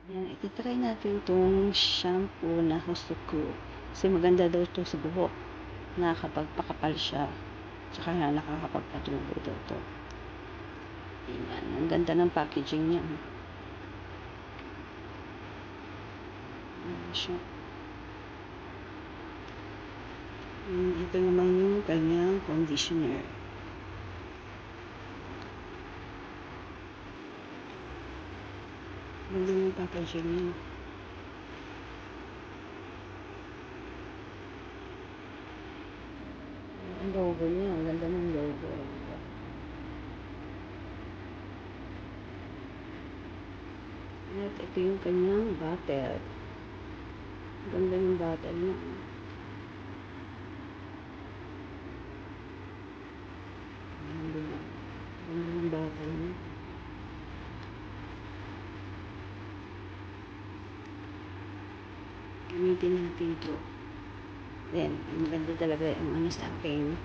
Ayan, iti-try natin 'tong shampoo na Hosoku. Kasi maganda daw 'to sa buhok. Nakakapagpakapal siya. Tsaka nakakapagpatubo daw 'to. Ayan, ang ganda ng packaging niya. Ayan siya. Ito naman yung kanyang conditioner. Ganda ng packaging niya. Ang logo niya, ang ganda ng logo. At ito yung kanyang bottle. Ganda ng bottle niya. Ganda ng bottle niya. Gamitin natin ito. Then, maganda talaga yung ano sa akin.